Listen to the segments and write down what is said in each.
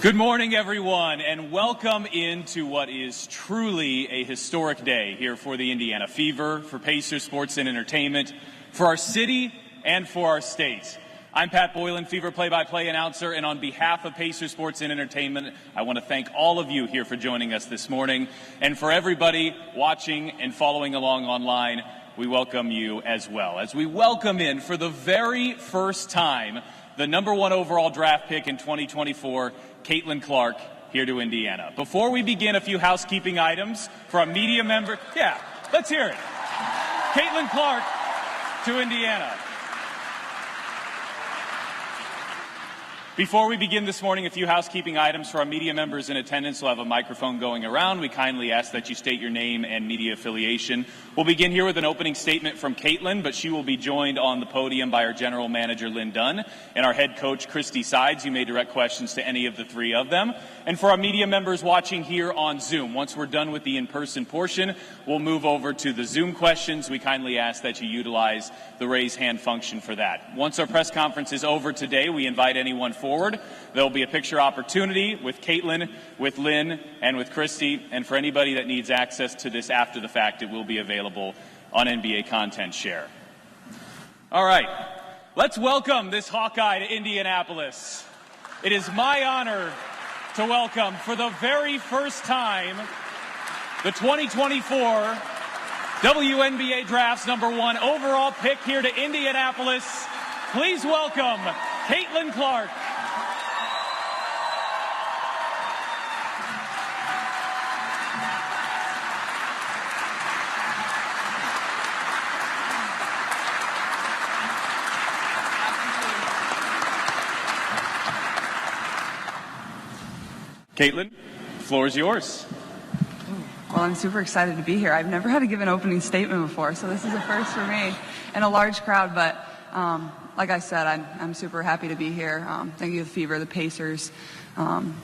Good morning, everyone, and welcome into what is truly a historic day here for the Indiana Fever, for Pacers Sports and Entertainment, for our city, and for our state. I'm Pat Boylan, Fever play-by-play announcer, and on behalf of Pacers Sports and Entertainment, I want to thank all of you here for joining us this morning. And for everybody watching and following along online, we welcome you as well. As we welcome in, for the very first time, the #1 overall draft pick in 2024, Caitlin Clark, here to Indiana. Before we begin, a few housekeeping items for a media member. Yeah, let's hear it. Caitlin Clark to Indiana. Before we begin this morning, a few housekeeping items for our media members in attendance. We'll have a microphone going around. We kindly ask that you state your name and media affiliation. We'll begin here with an opening statement from Caitlin, but she will be joined on the podium by our general manager, Lynn Dunn, and our head coach, Christy Sides. You may direct questions to any of the three of them. And for our media members watching here on Zoom, once we're done with the in-person portion, we'll move over to the Zoom questions. We kindly ask that you utilize the raise hand function for that. Once our press conference is over today, we invite anyone forward. There'll be a picture opportunity with Caitlin, with Lynn, and with Christy. And for anybody that needs access to this after the fact, it will be available on NBA Content Share. All right, let's welcome this Hawkeye to Indianapolis. It is my honor to welcome for the very first time the 2024 WNBA Draft's #1 overall pick here to Indianapolis. Please welcome Caitlin Clark. Caitlin, the floor is yours. Well, I'm super excited to be here. I've never had to give an opening statement before, so this is a first for me and a large crowd. But like I said, I'm super happy to be here. Thank you, the Fever, the Pacers.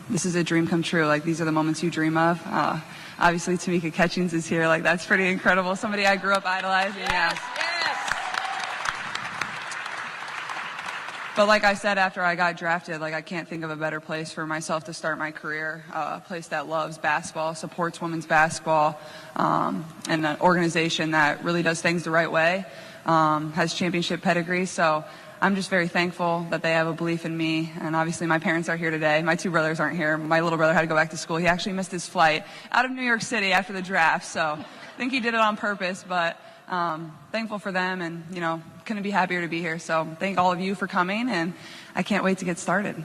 This is a dream come true. Like, these are the moments you dream of. Obviously, Tamika Catchings is here. Like, that's pretty incredible. Somebody I grew up idolizing. Yes. But like I said, after I got drafted, like, I can't think of a better place for myself to start my career. A place that loves basketball, supports women's basketball, and an organization that really does things the right way, has championship pedigree. So I'm just very thankful that they have a belief in me. And obviously my parents are here today. My two brothers aren't here. My little brother had to go back to school. He actually missed his flight out of New York City after the draft. So I think he did it on purpose, but thankful for them, and, you know, couldn't be happier to be here. So thank all of you for coming, and I can't wait to get started.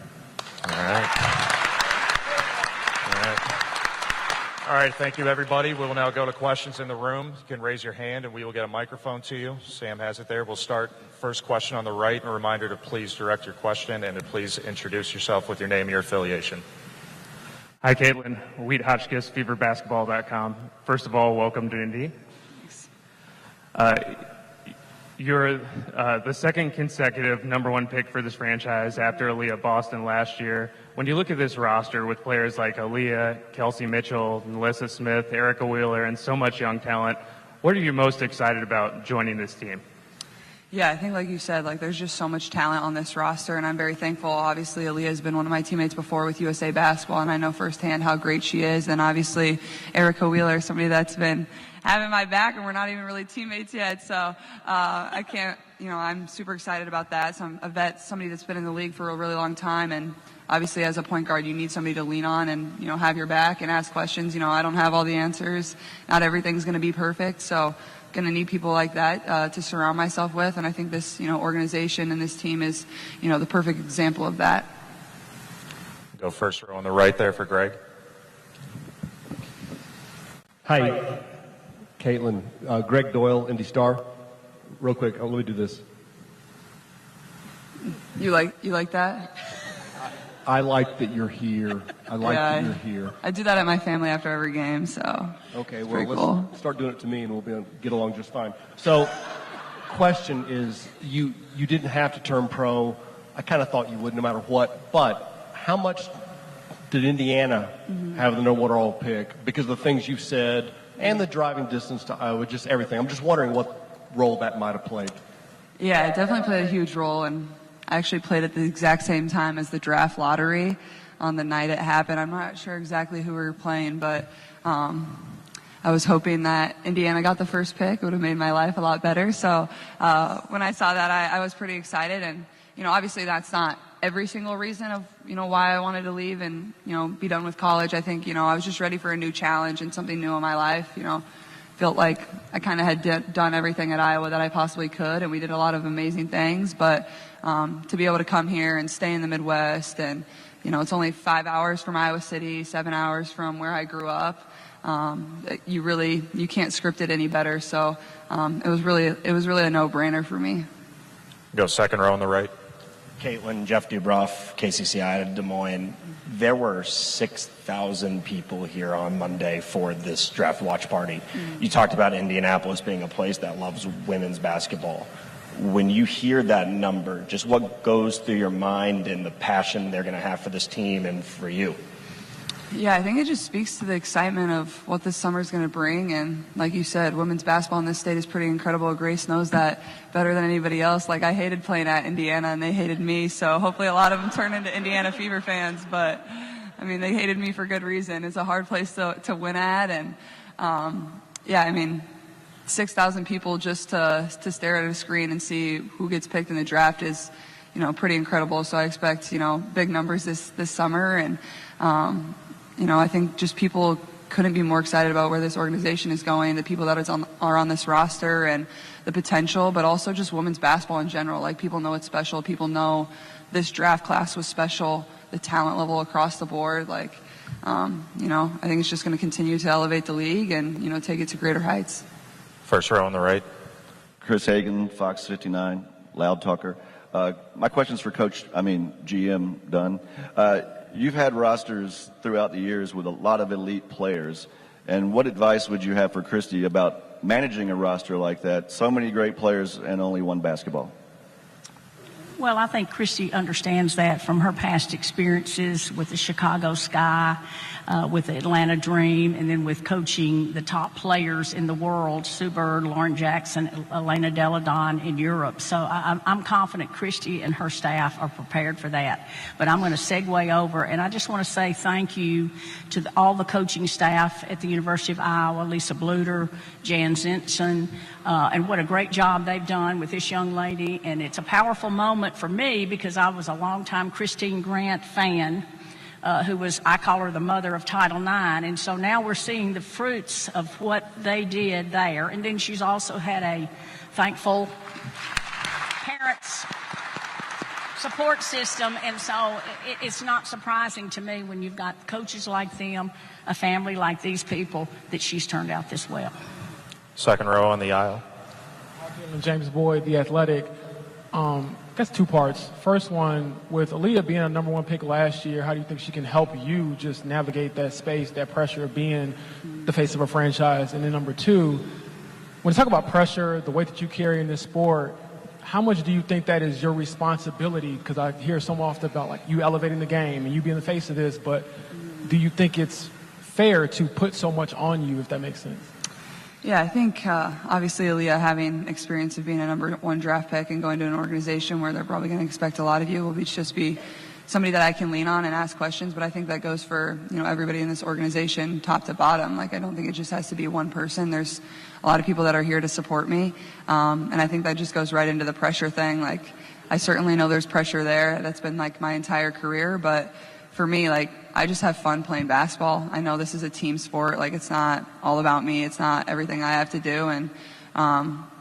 All right, thank you, everybody. We will now go to questions in the room. You can raise your hand, and we will get a microphone to you. Sam has it there. We'll start first question on the right. A reminder to please direct your question and to please introduce yourself with your name and your affiliation. Hi, Caitlin. Wheat Hotchkiss, feverbasketball.com. First of all, welcome to Indy. You're the second consecutive #1 pick for this franchise after Aaliyah Boston last year. When you look at this roster with players like Aaliyah, Kelsey Mitchell, Melissa Smith, Erica Wheeler, and so much young talent, what are you most excited about joining this team? Yeah, I think, like you said, like, there's just so much talent on this roster, and I'm very thankful. Obviously, Aaliyah has been one of my teammates before with USA Basketball, and I know firsthand how great she is. And obviously, Erica Wheeler, somebody that's been having my back, and we're not even really teammates yet. So I can't, I'm super excited about that. So I'm a vet, somebody that's been in the league for a really long time, and obviously, as a point guard, you need somebody to lean on and, have your back and ask questions. I don't have all the answers. Not everything's going to be perfect. So going to need people like that to surround myself with. And I think this, organization and this team is, the perfect example of that. Go first row on the right there for Greg. Hi, Caitlin. Greg Doyle, Indy Star. Real quick, let me do this. You like that? I like that you're here. I like that you're here. I do that at my family after every game, so. Okay, it's well, let's cool. Start doing it to me, and we'll be able to get along just fine. So, question is, you didn't have to turn pro. I kind of thought you would, no matter what. But how much did Indiana have the #1 overall pick because of the things you've said and the driving distance to Iowa, just everything? I'm just wondering what role that might have played. Yeah, it definitely played a huge role, and I actually played at the exact same time as the draft lottery. on the night it happened. I'm not sure exactly who we were playing, but I was hoping that Indiana got the first pick. It would have made my life a lot better. So when I saw that, I was pretty excited. And, obviously that's not every single reason of, why I wanted to leave and, be done with college. I think, I was just ready for a new challenge and something new in my life. Felt like I kind of had done everything at Iowa that I possibly could, and we did a lot of amazing things. But to be able to come here and stay in the Midwest, and, it's only 5 hours from Iowa City, 7 hours from where I grew up. You can't script it any better. So it was really a no-brainer for me. Go second row on the right. Caitlin, Jeff Dubroff, KCCI out of Des Moines. There were 6,000 people here on Monday for this draft watch party. You talked about Indianapolis being a place that loves women's basketball. When you hear that number, just what goes through your mind and the passion they're going to have for this team and for you? Yeah, I think it just speaks to the excitement of what this summer is going to bring. And like you said, women's basketball in this state is pretty incredible. Grace knows that better than anybody else. Like, I hated playing at Indiana, and they hated me. So hopefully a lot of them turn into Indiana Fever fans. But, they hated me for good reason. It's a hard place to win at. And, 6,000 people just to stare at a screen and see who gets picked in the draft is, pretty incredible. So I expect, big numbers this summer. And, I think just people couldn't be more excited about where this organization is going, the people that are on this roster, and the potential, but also just women's basketball in general. Like, people know it's special. People know this draft class was special, the talent level across the board. Like, I think it's just going to continue to elevate the league and, take it to greater heights. First row on the right. Chris Hagan, Fox 59, Loud Talker. My question's for GM Dunn. You've had rosters throughout the years with a lot of elite players. And what advice would you have for Christy about managing a roster like that? So many great players and only one basketball. Well, I think Christy understands that from her past experiences with the Chicago Sky, with the Atlanta Dream, and then with coaching the top players in the world, Sue Bird, Lauren Jackson, Elena Delle Donne in Europe. So I'm confident Christy and her staff are prepared for that. But I'm going to segue over, and I just want to say thank you to all the coaching staff at the University of Iowa, Lisa Bluter, Jan Zinson, and what a great job they've done with this young lady. And it's a powerful moment for me because I was a longtime Christine Grant fan, I call her the mother of Title IX. And so now we're seeing the fruits of what they did there. And then she's also had a thankful parents support system. And so it's not surprising to me when you've got coaches like them, a family like these people, that she's turned out this well. Second row on the aisle. James Boyd, The Athletic. That's two parts. First one, with Aaliyah being a number one pick last year, how do you think she can help you just navigate that space, that pressure of being the face of a franchise? And then number two, when you talk about pressure, the weight that you carry in this sport, how much do you think that is your responsibility? Because I hear so often about like you elevating the game and you being the face of this, but do you think it's fair to put so much on you, if that makes sense? Yeah, I think obviously Aaliyah having experience of being a number one draft pick and going to an organization where they're probably going to expect a lot of you will just be somebody that I can lean on and ask questions. But I think that goes for everybody in this organization, top to bottom. Like, I don't think it just has to be one person. There's a lot of people that are here to support me, and I think that just goes right into the pressure thing. Like, I certainly know there's pressure there. That's been like my entire career, but for me, like, I just have fun playing basketball. I know this is a team sport. Like, it's not all about me. It's not everything I have to do. And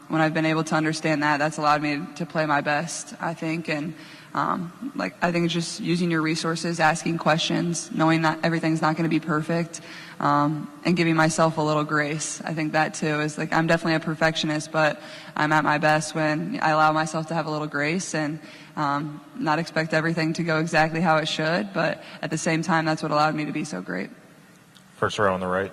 when I've been able to understand that, that's allowed me to play my best, I think. And I think it's just using your resources, asking questions, knowing that everything's not going to be perfect, and giving myself a little grace. I think that too is like, I'm definitely a perfectionist, but I'm at my best when I allow myself to have a little grace and not expect everything to go exactly how it should. But at the same time, that's what allowed me to be so great. First row on the right.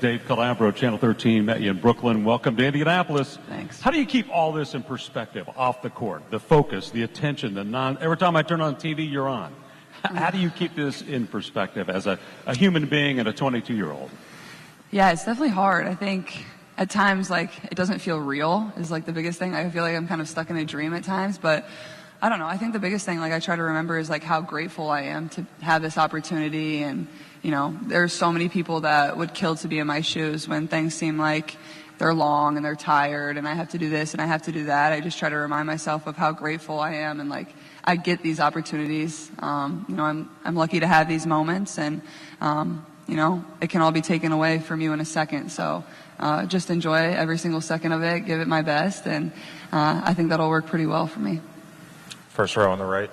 Dave Calabro, Channel 13, met you in Brooklyn. Welcome to Indianapolis. Thanks. How do you keep all this in perspective off the court? The focus, the attention, every time I turn on TV, you're on. How do you keep this in perspective as a human being and a 22-year-old? Yeah, it's definitely hard. I think at times, like, it doesn't feel real is like the biggest thing. I feel like I'm kind of stuck in a dream at times, but I don't know. I think the biggest thing, like, I try to remember is, like, how grateful I am to have this opportunity. And, you know, there's so many people that would kill to be in my shoes when things seem like they're long and they're tired and I have to do this and I have to do that. I just try to remind myself of how grateful I am, and, like, I get these opportunities. You know, I'm lucky to have these moments, and, you know, it can all be taken away from you in a second. So just enjoy every single second of it, give it my best, and I think that'll work pretty well for me. First row on the right.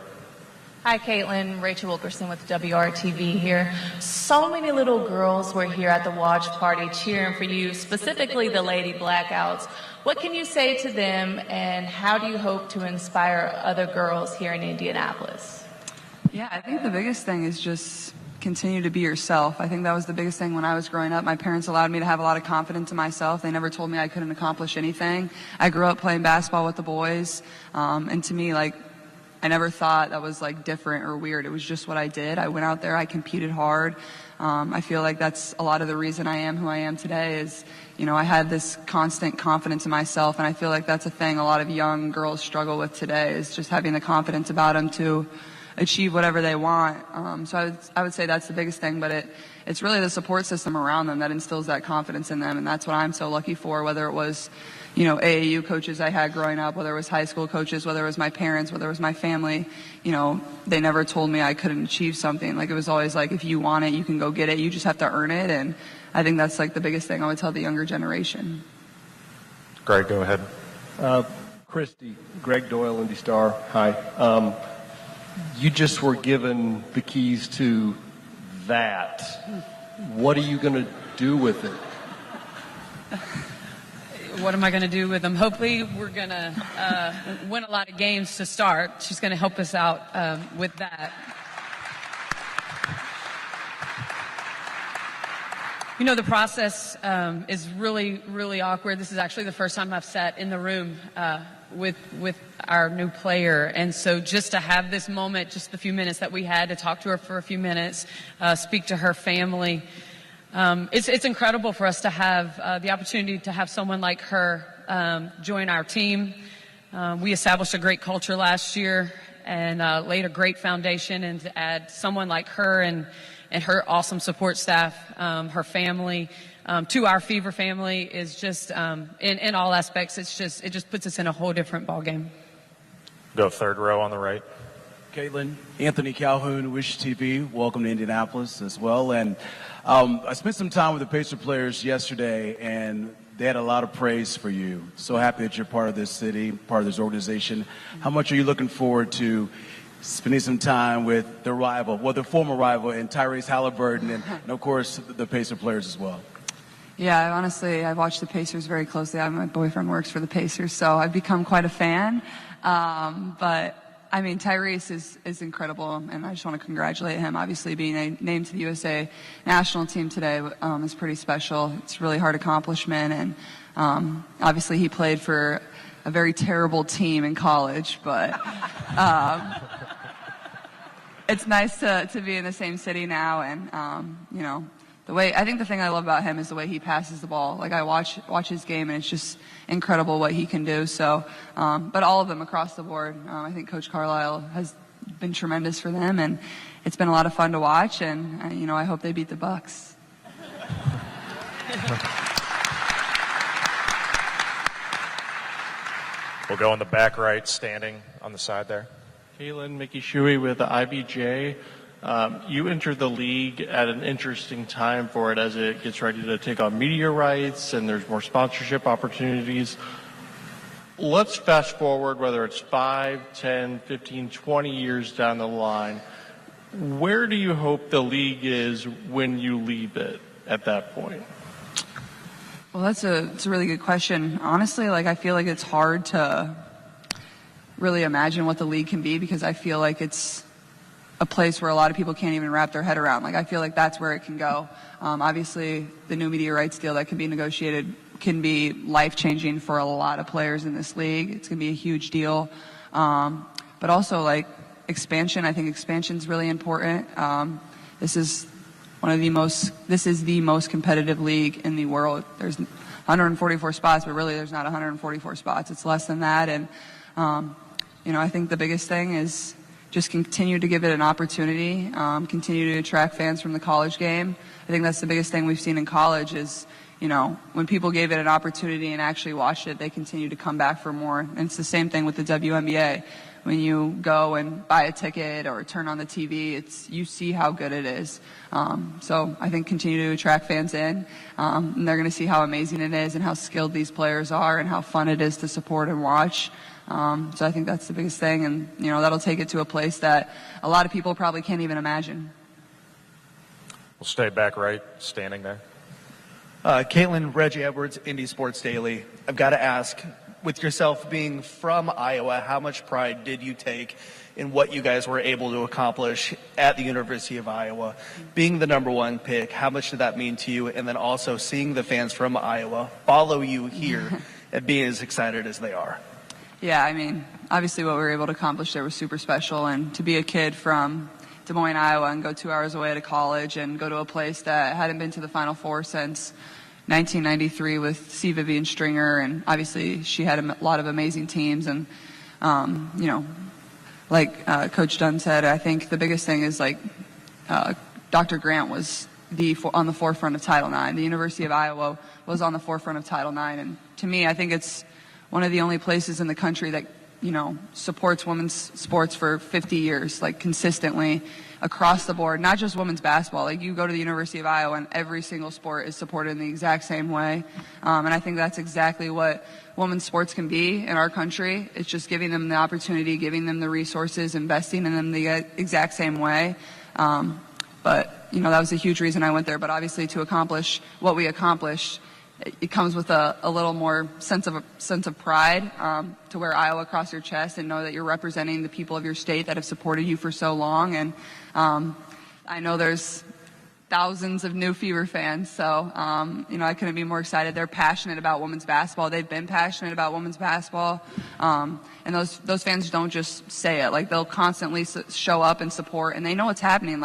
Hi, Caitlin. Rachel Wilkerson with WRTV here. So many little girls were here at the watch party cheering for you, specifically the Lady Blackouts. What can you say to them, and how do you hope to inspire other girls here in Indianapolis? Yeah, I think the biggest thing is just continue to be yourself. I think that was the biggest thing when I was growing up. My parents allowed me to have a lot of confidence in myself. They never told me I couldn't accomplish anything. I grew up playing basketball with the boys, and to me, like, I never thought that was, like, different or weird. It was just what I did. I went out there, I competed hard. I feel like that's a lot of the reason I am who I am today is, you know, I had this constant confidence in myself, and I feel like that's a thing a lot of young girls struggle with today, is just having the confidence about them to achieve whatever they want. So I would say that's the biggest thing, but it's really the support system around them that instills that confidence in them, and that's what I'm so lucky for, whether it was, you know, AAU coaches I had growing up, whether it was high school coaches, whether it was my parents, whether it was my family. You know, they never told me I couldn't achieve something. Like, it was always like, if you want it, you can go get it. You just have to earn it, and I think that's, like, the biggest thing I would tell the younger generation. Greg, go ahead. Christy, Greg Doyle, Indy Star. Hi. You just were given the keys to that. What are you going to do with it? What am I going to do with them? Hopefully we're going to win a lot of games to start. She's going to help us out with that. You know, the process is really, really awkward. This is actually the first time I've sat in the room with our new player. And so just to have this moment, just the few minutes that we had to talk to her for a few minutes, speak to her family, it's incredible for us to have the opportunity to have someone like her join our team. We established a great culture last year and laid a great foundation, and to add someone like her and her awesome support staff, her family, to our Fever family is just, in all aspects, it just puts us in a whole different ballgame. Go third row on the right. Caitlin, Anthony Calhoun, Wish TV. Welcome to Indianapolis as well. And I spent some time with the Pacer players yesterday, and they had a lot of praise for you. So happy that you're part of this city, part of this organization. How much are you looking forward to spending some time with the rival, well, the former rival, and Tyrese Halliburton, and of course, the Pacer players as well? Yeah, honestly, I've watched the Pacers very closely. My boyfriend works for the Pacers, so I've become quite a fan. But I mean, Tyrese is incredible, and I just want to congratulate him. Obviously, being named to the USA national team today is pretty special. It's a really hard accomplishment, and obviously he played for a very terrible team in college, but it's nice to be in the same city now, and you know, I think the thing I love about him is the way he passes the ball. Like, I watch his game, and it's just incredible what he can do. So, but all of them across the board, I think Coach Carlisle has been tremendous for them, and it's been a lot of fun to watch. And you know, I hope they beat the Bucks. We'll go on the back right, standing on the side there. Caitlin, Mickey Shuey with the IBJ. You entered the league at an interesting time for it as it gets ready to take on media rights and there's more sponsorship opportunities. Let's fast forward, whether it's 5, 10, 15, 20 years down the line. Where do you hope the league is when you leave it at that point? Well, it's a really good question. Honestly, like, I feel like it's hard to really imagine what the league can be, because I feel like it's a place where a lot of people can't even wrap their head around. Like, I feel like that's where it can go. Obviously, the new media rights deal that can be negotiated can be life-changing for a lot of players in this league. It's going to be a huge deal. But also, like, expansion. I think expansion is really important. This is the most competitive league in the world. There's 144 spots, but really there's not 144 spots. It's less than that. And I think the biggest thing is just continue to give it an opportunity, continue to attract fans from the college game. I think that's the biggest thing we've seen in college is, when people gave it an opportunity and actually watched it, they continue to come back for more. And it's the same thing with the WNBA. When you go and buy a ticket or turn on the TV, you see how good it is. So I think continue to attract fans in, and they're going to see how amazing it is and how skilled these players are and how fun it is to support and watch. So I think that's the biggest thing, and that'll take it to a place that a lot of people probably can't even imagine. We'll stay back right, standing there. Caitlin, Reggie Edwards, Indy Sports Daily. I've got to ask, with yourself being from Iowa, how much pride did you take in what you guys were able to accomplish at the University of Iowa? Being the number one pick, how much did that mean to you? And then also seeing the fans from Iowa follow you here and being as excited as they are. Yeah, obviously what we were able to accomplish there was super special, and to be a kid from Des Moines, Iowa, and go 2 hours away to college and go to a place that hadn't been to the Final Four since 1993 with C. Vivian Stringer, and obviously she had a lot of amazing teams, and like Coach Dunn said, I think the biggest thing is Dr. Grant was on the forefront of Title IX. The University of Iowa was on the forefront of Title IX, and to me, I think it's one of the only places in the country that supports women's sports for 50 years, consistently across the board, not just women's basketball. You go to the University of Iowa and every single sport is supported in the exact same way. And I think that's exactly what women's sports can be in our country. It's just giving them the opportunity, giving them the resources, investing in them the exact same way. But that was a huge reason I went there. But obviously to accomplish what we accomplished, it comes with a little more sense of pride, to wear Iowa across your chest and know that you're representing the people of your state that have supported you for so long. And I know there's thousands of new Fever fans, so I couldn't be more excited. They're passionate about women's basketball. They've been passionate about women's basketball, and those fans don't just say it. They'll constantly show up and support, and they know what's happening.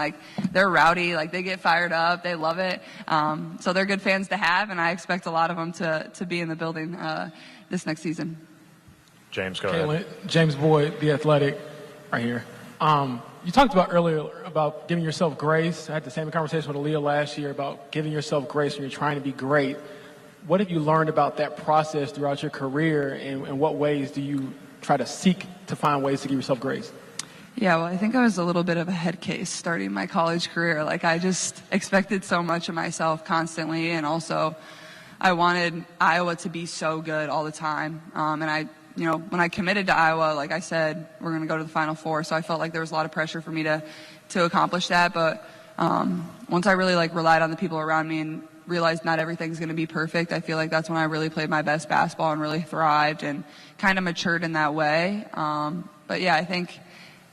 They're rowdy, they get fired up, they love it. So they're good fans to have, and I expect a lot of them to be in the building this next season. James, go ahead. James Boyd, The Athletic, right here. You talked about earlier about giving yourself grace. I had the same conversation with Aaliyah last year about giving yourself grace when you're trying to be great. What have you learned about that process throughout your career, and in what ways do you try to seek to find ways to give yourself grace? Yeah, well, I think I was a little bit of a head case starting my college career. I just expected so much of myself constantly, and also I wanted Iowa to be so good all the time. And when I committed to Iowa, like I said, we're going to go to the Final Four, so I felt like there was a lot of pressure for me to accomplish that. But once I really relied on the people around me and realized not everything's going to be perfect, I feel like that's when I really played my best basketball and really thrived and kind of matured in that way. But yeah, I think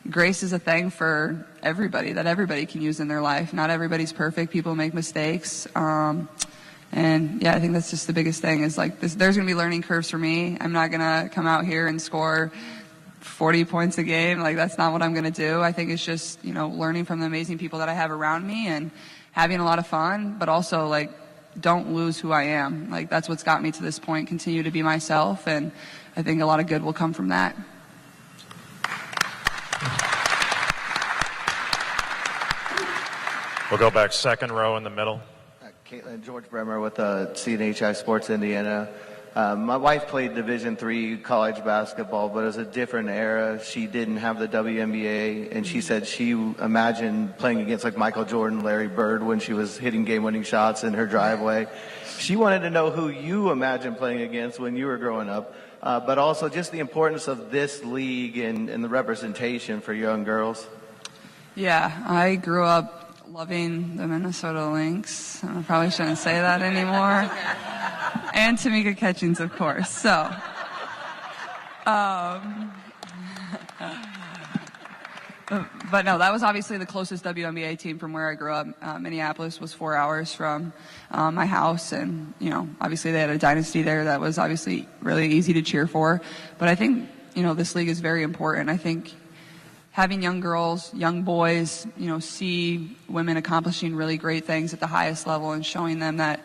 grace is a thing for everybody that everybody can use in their life. Not everybody's perfect. People make mistakes. And yeah, I think that's just the biggest thing is there's going to be learning curves for me. I'm not going to come out here and score 40 points a game. That's not what I'm going to do. I think it's just, learning from the amazing people that I have around me and having a lot of fun, but also don't lose who I am. That's what's got me to this point. Continue to be myself. And I think a lot of good will come from that. We'll go back second row in the middle. Caitlin, George Bremer with CNHI Sports Indiana. My wife played Division III college basketball, but it was a different era. She didn't have the WNBA, and she said she imagined playing against Michael Jordan, Larry Bird when she was hitting game-winning shots in her driveway. She wanted to know who you imagined playing against when you were growing up, but also just the importance of this league and the representation for young girls. Yeah, I grew up loving the Minnesota Lynx. I probably shouldn't say that anymore. And Tamika Catchings, of course. So, but no, that was obviously the closest WNBA team from where I grew up. Minneapolis was 4 hours from my house, and obviously they had a dynasty there that was obviously really easy to cheer for. But I think this league is very important. I think having young girls, young boys, see women accomplishing really great things at the highest level and showing them that,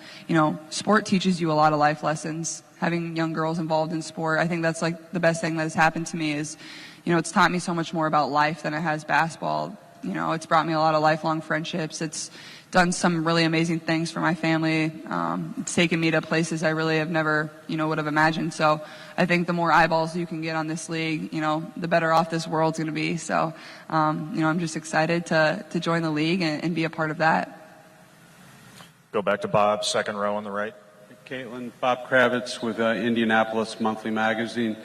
sport teaches you a lot of life lessons. Having young girls involved in sport, I think that's the best thing that has happened to me is, it's taught me so much more about life than it has basketball. It's brought me a lot of lifelong friendships. It's done some really amazing things for my family. It's taken me to places I really have never, would have imagined. So I think the more eyeballs you can get on this league, the better off this world's going to be. So, I'm just excited to join the league and be a part of that. Go back to Bob, second row on the right. Caitlin, Bob Kravitz with Indianapolis Monthly Magazine.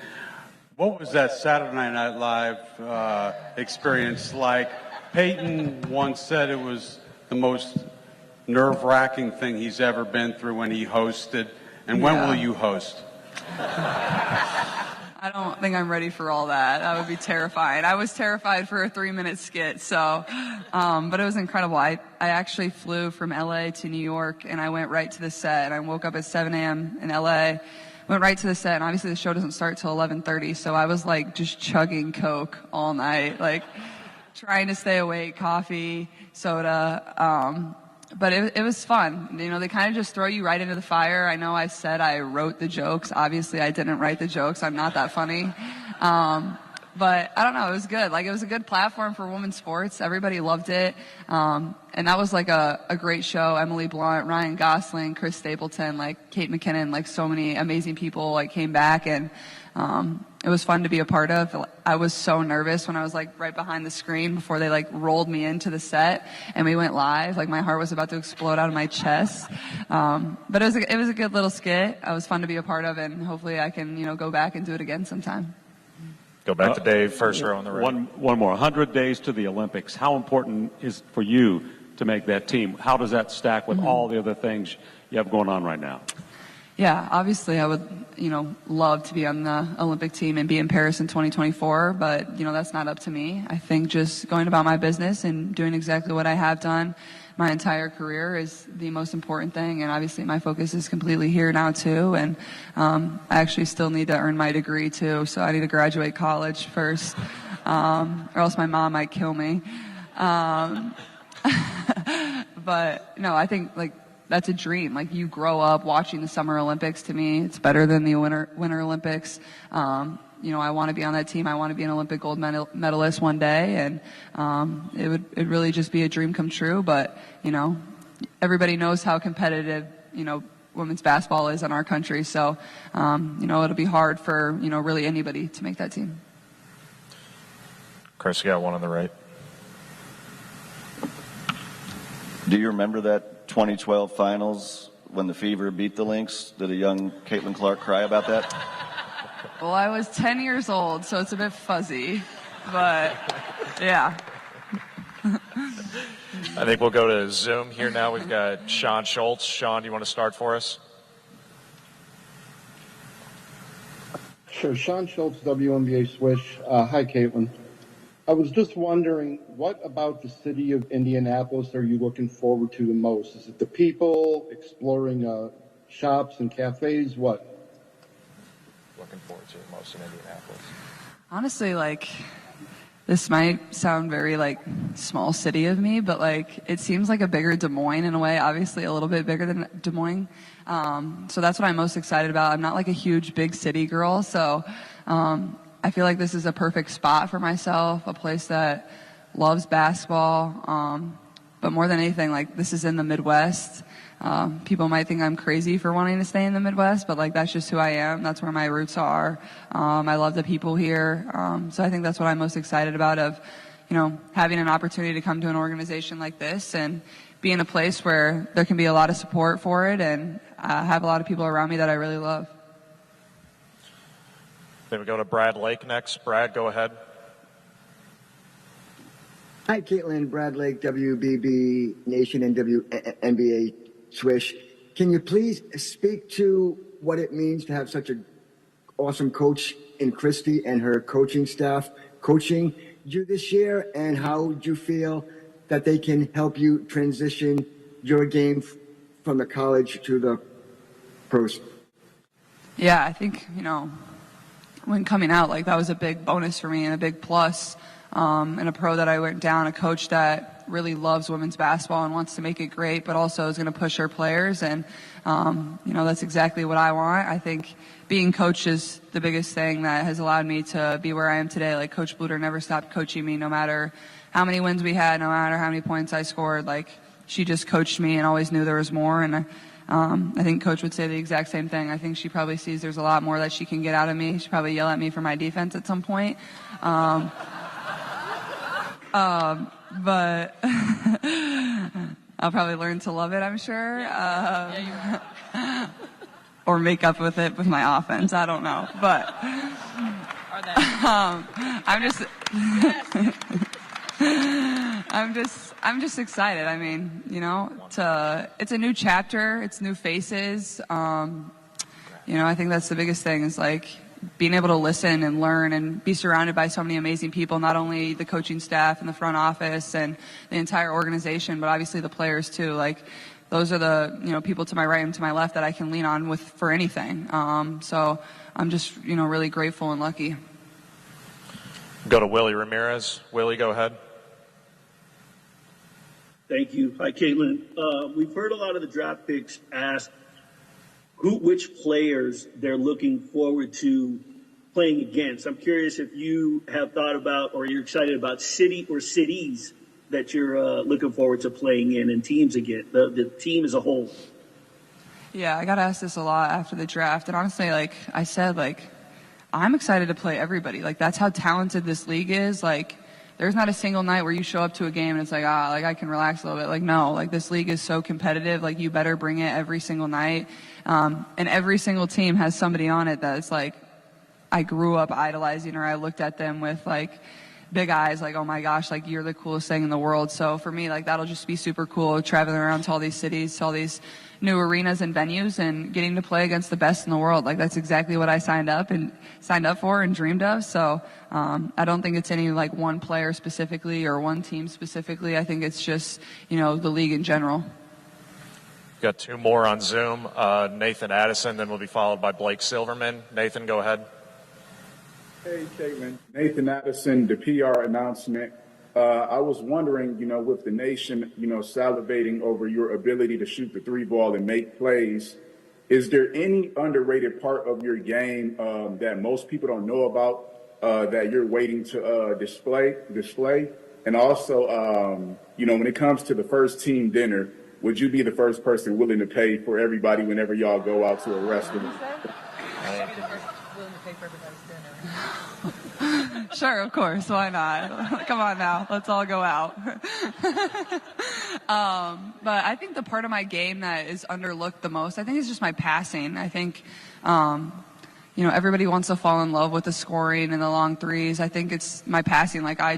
What was that Saturday Night Live experience like? Peyton once said it was the most nerve-wracking thing he's ever been through when he hosted. And when will you host? I don't think I'm ready for all that. That would be terrifying. I was terrified for a 3-minute skit, so, but it was incredible. I actually flew from LA to New York, and I went right to the set, and I woke up at 7 a.m. in LA, went right to the set, and obviously the show doesn't start till 11:30, so I was like just chugging Coke all night, like trying to stay awake, coffee, soda, but it was fun. They kind of just throw you right into the fire. I know I said I wrote the jokes. Obviously, I didn't write the jokes. I'm not that funny. But I don't know. It was good. Like, it was a good platform for women's sports. Everybody loved it. And that was like a great show. Emily Blunt, Ryan Gosling, Chris Stapleton, like Kate McKinnon, like so many amazing people like came back, and it was fun to be a part of. I was so nervous when I was like right behind the screen before they like rolled me into the set and we went live. Like, my heart was about to explode out of my chest. But it was a good little skit. It was fun to be a part of, and hopefully I can, go back and do it again sometime. Go back to Dave, first row on the right. One more. 100 days to the Olympics. How important is for you to make that team? How does that stack with all the other things you have going on right now? Yeah, obviously I would, love to be on the Olympic team and be in Paris in 2024, but, that's not up to me. I think just going about my business and doing exactly what I have done my entire career is the most important thing, and obviously my focus is completely here now too, and I actually still need to earn my degree too, so I need to graduate college first, or else my mom might kill me. But no, I think like that's a dream. Like, you grow up watching the Summer Olympics. To me, it's better than the Winter Olympics. I want to be on that team. I want to be an Olympic gold medalist one day, and it'd really just be a dream come true. But everybody knows how competitive women's basketball is in our country. So it'll be hard for really anybody to make that team. Chris, you got one on the right. Do you remember that 2012 finals when the Fever beat the Lynx? Did a young Caitlin Clark cry about that? Well, I was 10 years old, so it's a bit fuzzy, but yeah. I think we'll go to Zoom here now. We've got Sean Schultz. Sean, do you want to start for us? Sure. Sean Schultz, WNBA Swish. Hi, Caitlin. I was just wondering, what about the city of Indianapolis are you looking forward to the most? Is it the people, exploring shops and cafes? What? Looking forward to the most in Indianapolis. Honestly, like, this might sound very like small city of me, but like it seems like a bigger Des Moines in a way, obviously a little bit bigger than Des Moines. So that's what I'm most excited about. I'm not like a huge big city girl, so I feel like this is a perfect spot for myself, a place that loves basketball. But more than anything, like, this is in the Midwest. People might think I'm crazy for wanting to stay in the Midwest, but like, that's just who I am. That's where my roots are. I love the people here. So I think that's what I'm most excited about, of, having an opportunity to come to an organization like this and be in a place where there can be a lot of support for it, and have a lot of people around me that I really love. Then we go to Brad Lake next. Brad, go ahead. Hi, Caitlin. Brad Lake, WBB Nation and WNBA Swish. Can you please speak to what it means to have such an awesome coach in Christy and her coaching staff coaching you this year, and how do you feel that they can help you transition your game from the college to the pros? Yeah, I think, when coming out, like, that was a big bonus for me and a big plus. And a pro that I went down, a coach that really loves women's basketball and wants to make it great, but also is going to push her players. And, that's exactly what I want. I think being coached is the biggest thing that has allowed me to be where I am today. Like, Coach Bluder never stopped coaching me, no matter how many wins we had, no matter how many points I scored. Like, she just coached me and always knew there was more. And I think Coach would say the exact same thing. I think she probably sees there's a lot more that she can get out of me. She'd probably yell at me for my defense at some point. But I'll probably learn to love it, I'm sure. Or make up with it with my offense. I don't know. But I'm just excited. I mean, it's a new chapter. It's new faces. I think that's the biggest thing is like being able to listen and learn and be surrounded by so many amazing people, not only the coaching staff and the front office and the entire organization, but obviously the players too. Like, those are the, people to my right and to my left that I can lean on for anything. So I'm just, really grateful and lucky. Go to Willie Ramirez. Willie, go ahead. Thank you. Hi, Caitlin. We've heard a lot of the draft picks ask which players they're looking forward to playing against. I'm curious if you have thought about or you're excited about city or cities that you're looking forward to playing in and teams again, the team as a whole. Yeah, I got asked this a lot after the draft. And honestly, like I said, I'm excited to play everybody. Like, that's how talented this league is. Like, there's not a single night where you show up to a game and it's like, I can relax a little bit. Like, no, like, this league is so competitive. Like, you better bring it every single night. And every single team has somebody on it that's like, I grew up idolizing, or I looked at them with like big eyes, like, oh my gosh, like, you're the coolest thing in the world. So for me, like, that'll just be super cool, traveling around to all these cities, to all these new arenas and venues, and getting to play against the best in the world. Like, that's exactly what I signed up for and dreamed of. So I don't think it's any like one player specifically or one team specifically. I think it's just, the league in general. Got two more on Zoom. Nathan Addison, then we'll be followed by Blake Silverman. Nathan, go ahead. Hey, Caitlin. Nathan Addison, the PR announcement. I was wondering, with the nation, salivating over your ability to shoot the three ball and make plays, is there any underrated part of your game that most people don't know about that you're waiting to display? And also, when it comes to the first team dinner, would you be the first person willing to pay for everybody whenever y'all go out to a restaurant? Sure, of course. Why not? Come on now. Let's all go out. But I think the part of my game that is underlooked the most, I think, is just my passing. I think, everybody wants to fall in love with the scoring and the long threes. I think it's my passing. Like, I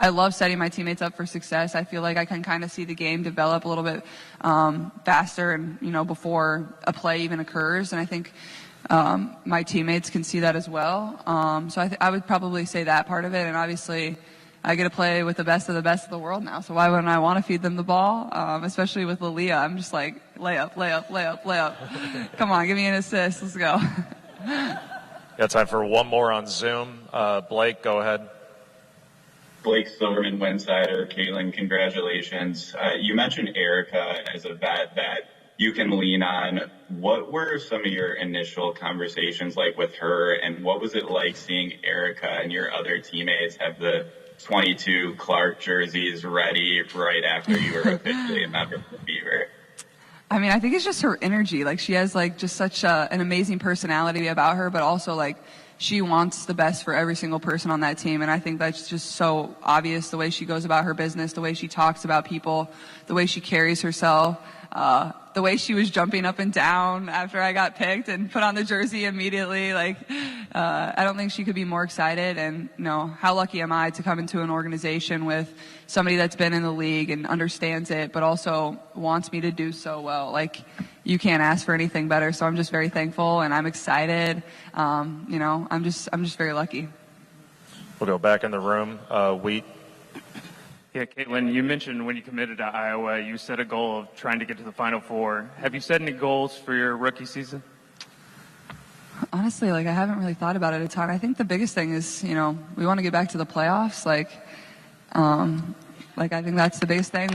love setting my teammates up for success. I feel like I can kind of see the game develop a little bit faster and, before a play even occurs. And I think my teammates can see that as well. So I would probably say that part of it. And obviously, I get to play with the best of the world now. So why wouldn't I want to feed them the ball? Especially with Aaliyah. I'm just like, layup, layup, layup, layup. Come on, give me an assist. Let's go. Got time for one more on Zoom. Blake, go ahead. Blake Silverman, Winsider. Caitlin, congratulations. You mentioned Erica as a vet that you can lean on. What were some of your initial conversations like with her, and what was it like seeing Erica and your other teammates have the 22 Clark jerseys ready right after you were officially a member of the Fever? I mean, I think it's just her energy. Like, she has like just such an amazing personality about her, but also like she wants the best for every single person on that team. And I think that's just so obvious, the way she goes about her business, the way she talks about people, the way she carries herself. The way she was jumping up and down after I got picked and put on the jersey immediately. Like, I don't think she could be more excited. And, how lucky am I to come into an organization with somebody that's been in the league and understands it, but also wants me to do so well. Like, you can't ask for anything better. So I'm just very thankful and I'm excited. I'm just very lucky. We'll go back in the room. Wheat. Yeah, Caitlin, you mentioned when you committed to Iowa, you set a goal of trying to get to the Final Four. Have you set any goals for your rookie season? Honestly, I haven't really thought about it a ton. I think the biggest thing is, we want to get back to the playoffs. Like, I think that's the biggest thing.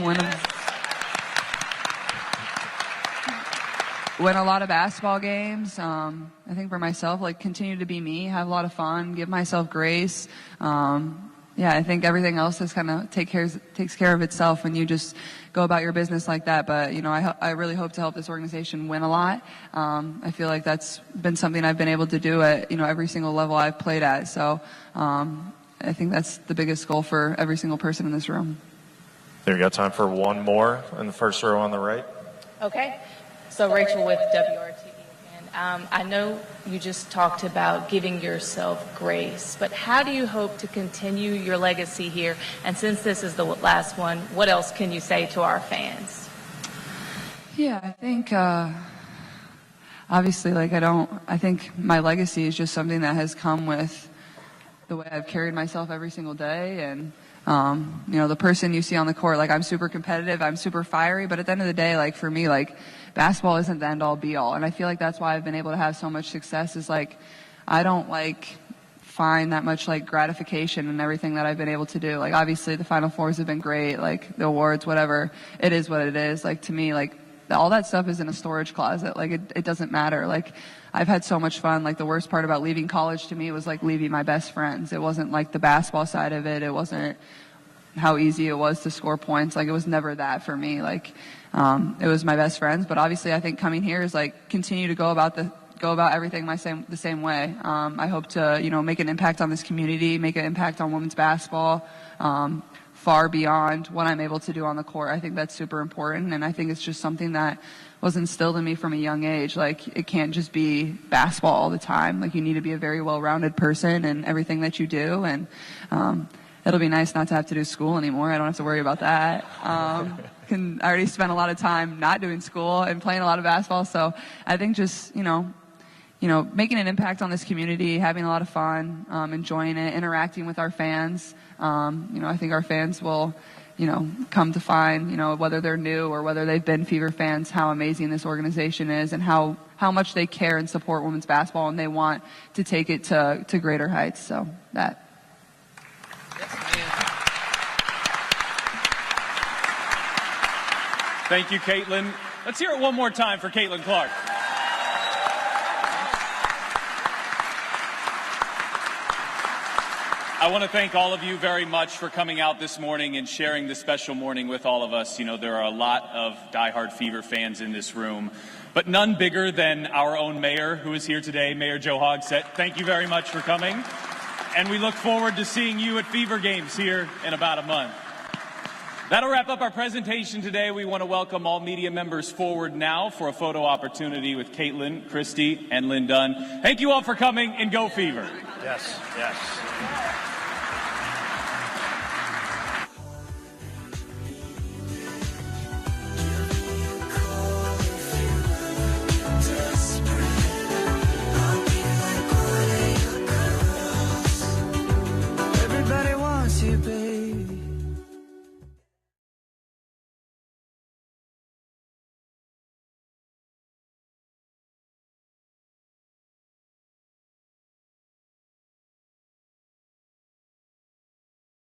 Win a lot of basketball games. I think for myself, like, continue to be me, have a lot of fun, give myself grace. Yeah, I think everything else is kind of takes care of itself when you just go about your business like that. But, you know, I really hope to help this organization win a lot. I feel like that's been something I've been able to do at, you know, every single level I've played at. So I think that's the biggest goal for every single person in this room. There you got time for one more in the first row on the right. Okay. So Rachel with WRTV again. I know you just talked about giving yourself grace, but how do you hope to continue your legacy here? And since this is the last one, what else can you say to our fans? Yeah, I think obviously, like, I think my legacy is just something that has come with the way I've carried myself every single day. And you know, the person you see on the court, like, I'm super competitive, I'm super fiery, but at the end of the day, like, for me, like, basketball isn't the end all be all. And I feel like that's why I've been able to have so much success, is like, I don't like find that much like gratification in everything that I've been able to do. Like, obviously the Final Fours have been great, like the awards, whatever, it is what it is. Like, to me, like, all that stuff is in a storage closet. Like, it doesn't matter. Like, I've had so much fun. Like, the worst part about leaving college to me was like leaving my best friends. It wasn't like the basketball side of it. It wasn't how easy it was to score points. Like, it was never that for me. Like, it was my best friends. But obviously, I think coming here is like continue to go about everything the same way. I hope to, you know, make an impact on this community, make an impact on women's basketball, far beyond what I'm able to do on the court. I think that's super important, and I think it's just something that was instilled in me from a young age. Like, it can't just be basketball all the time. Like, you need to be a very well-rounded person in everything that you do, and it'll be nice not to have to do school anymore. I don't have to worry about that. I already spent a lot of time not doing school and playing a lot of basketball, so I think just, you know, making an impact on this community, having a lot of fun, enjoying it, interacting with our fans. You know, I think our fans will, you know, come to find, you know, whether they're new or whether they've been Fever fans, how amazing this organization is and how much they care and support women's basketball, and they want to take it to greater heights. So that. Thank you, Caitlin. Let's hear it one more time for Caitlin Clark. I want to thank all of you very much for coming out this morning and sharing this special morning with all of us. You know, there are a lot of diehard Fever fans in this room, but none bigger than our own mayor who is here today, Mayor Joe Hogsett. Thank you very much for coming. And we look forward to seeing you at Fever Games here in about a month. That'll wrap up our presentation today. We want to welcome all media members forward now for a photo opportunity with Caitlin, Christy, and Lynn Dunn. Thank you all for coming, and go Fever. Yes, yes.